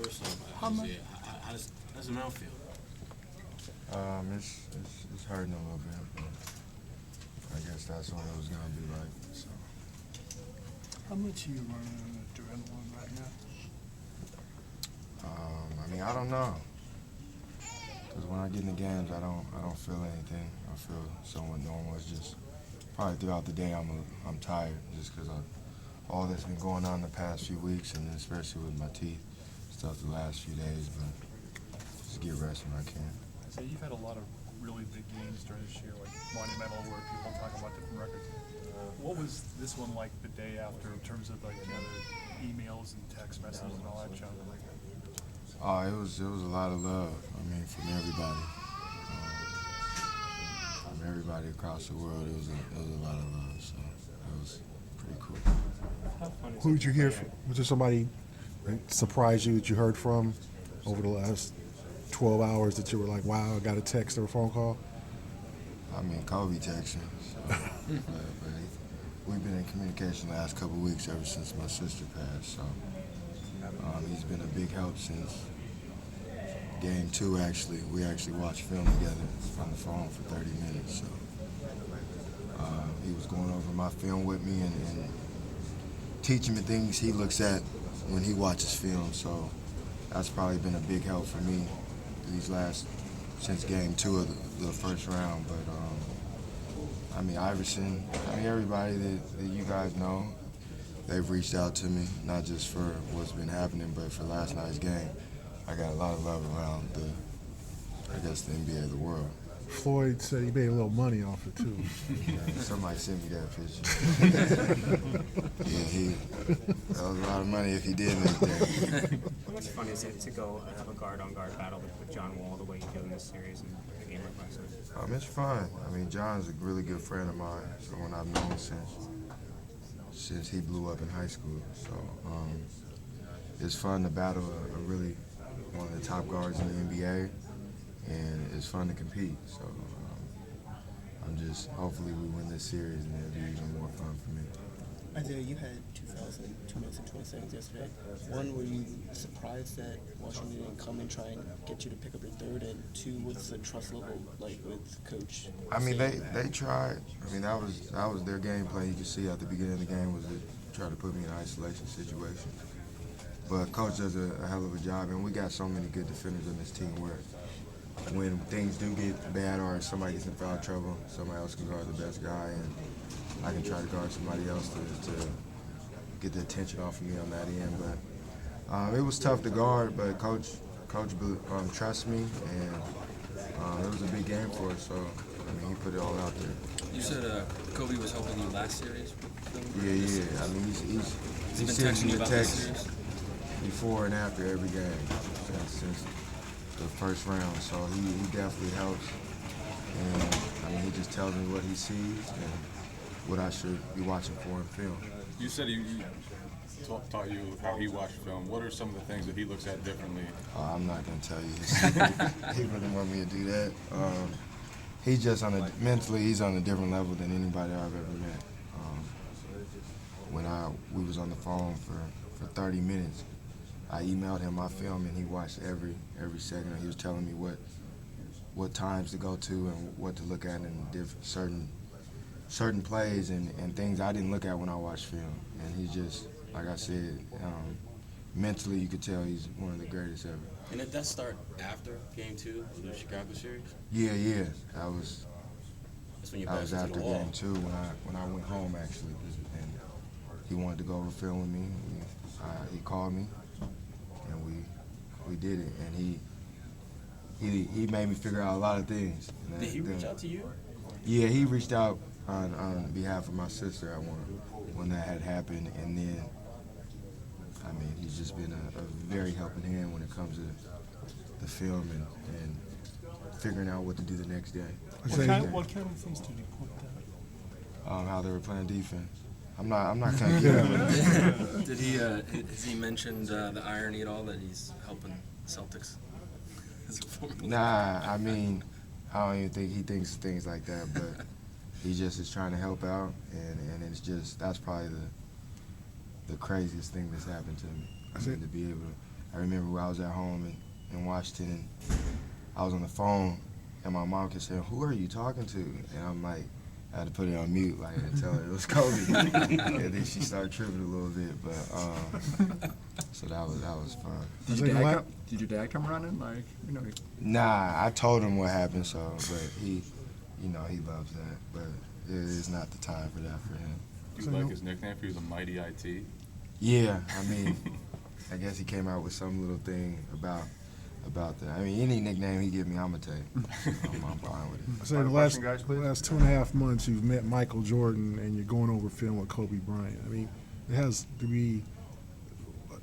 First off, How much? how does the mouth feel? It's hurting a little bit, but I guess that's what it was gonna be like. So, How much are you running on adrenaline right now? I mean, I don't know, cause when I get in the games, I don't feel anything. I feel somewhat normal. It's just probably throughout the day I'm tired, just cause of all that's been going on the past few weeks, and especially with my teeth stuff the last few days. But just get rest when I can. So you've had a lot of really big games during this year, like Monumental, where people talk about different records. What was this one like the day after in terms of like the emails and text messages and all that junk? Oh, it was a lot of love. I mean, from everybody, from everybody across the world. It was a lot of love. So it was pretty cool. Who did you hear from? Was there somebody that surprised you that you heard from over the last 12 hours that you were like, wow, I got a text or a phone call? I mean, Kobe texted me. So, but we've been in communication the last couple of weeks ever since my sister passed. So he's been a big help since game 2. Actually, we actually watched film together on the phone for 30 minutes. So he was going over my film with me and teaching me things he looks at when he watches film. So that's probably been a big help for me since game 2 of the first round. But I mean, Iverson, everybody that you guys know, they've reached out to me, not just for what's been happening, but for last night's game. I got a lot of love around the NBA of the world. Floyd said he made a little money off it too. Somebody sent me that picture. That was a lot of money if he did make that. How much fun is it to go have a guard-on-guard battle with John Wall the way you do in this series and a game like last night? It's fun. I mean, John's a really good friend of mine, someone I've known since he blew up in high school. So it's fun to battle a really one of the top guards in the NBA, and it's fun to compete. So hopefully we win this series, and it'll be even more fun for me. Isaiah, you had 2 minutes and 20 seconds yesterday. One, were you surprised that Washington didn't come and try and get you to pick up your third? And 2, what's the trust level like with Coach? I mean, they tried. I mean, that was their game plan. You could see at the beginning of the game was to try to put me in an isolation situation. But Coach does a hell of a job, and we got so many good defenders in this team where when things do get bad or somebody gets in foul trouble, somebody else can guard the best guy, and I can try to guard somebody else to get the attention off of me on that end. But it was tough to guard, but Coach trusts me, and it was a big game for us. So I mean, he put it all out there. You said Kobe was helping you last series? Yeah. I mean, He's been sends texting me you a about this text series? before and after every game since the first round. So he definitely helps. And I mean, he just tells me what he sees and what I should be watching for in film. You said he taught you how he watched film. What are some of the things that he looks at differently? I'm not going to tell you his secret. He wouldn't want me to do that. He's just mentally, he's on a different level than anybody I've ever met. When we was on the phone for 30 minutes, I emailed him my film, and he watched every second. He was telling me what times to go to and what to look at in certain plays and things I didn't look at when I watched film. And he's just, like I said, mentally you could tell he's one of the greatest ever. And did that start after game 2 of the Chicago series? Yeah. That's when you I was backed into after the wall. game 2 when I went home actually, and he wanted to go over film with me. He called me, and we did it. And he made me figure out a lot of things. Did he reach out to you? Yeah, he reached out on behalf of my sister at when that had happened, and then I mean he's just been a very helping hand when it comes to the film and figuring out what to do the next day. What kind of things did you point out? How they were playing defense. I'm not gonna get him. Did he? Has he mentioned the irony at all that he's helping Celtics? Nah, I mean, I don't even think he thinks things like that, but he just is trying to help out, and it's just that's probably the craziest thing that's happened to me. I mean, to be able I remember I was at home in Washington, and I was on the phone, and my mom kept saying, "Who are you talking to?" And I'm like, I had to put it on mute, like, and tell her it was Kobe. And then she started tripping a little bit, but so that was fun. Did your dad come running? Like, you know, Nah, I told him what happened, so, but he, you know, he loves that, but it is not the time for that for him. Do you like his nickname for you, the Mighty IT? Yeah, I mean, I guess he came out with some little thing about that. I mean, any nickname he give me, I'ma take. I'm fine with it. So in the last 2.5 months, you've met Michael Jordan, and you're going over film with Kobe Bryant. I mean, it has to be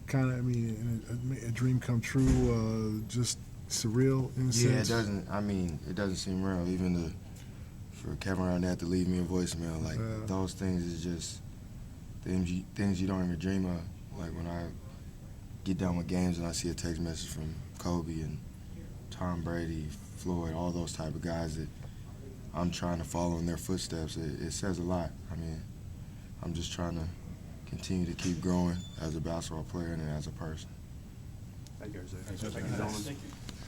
kind of, I mean, a dream come true, just surreal in a sense. Yeah, it doesn't. I mean, it doesn't seem real. Even for Kevin Garnett to leave me a voicemail, like those things is just things you don't even dream of. Like when I get done with games and I see a text message from Kobe and Tom Brady, Floyd, all those type of guys that I'm trying to follow in their footsteps, it says a lot. I mean, I'm just trying to continue to keep growing as a basketball player and as a person. Thank you, Isaiah. Thanks, Isaiah. Thank you.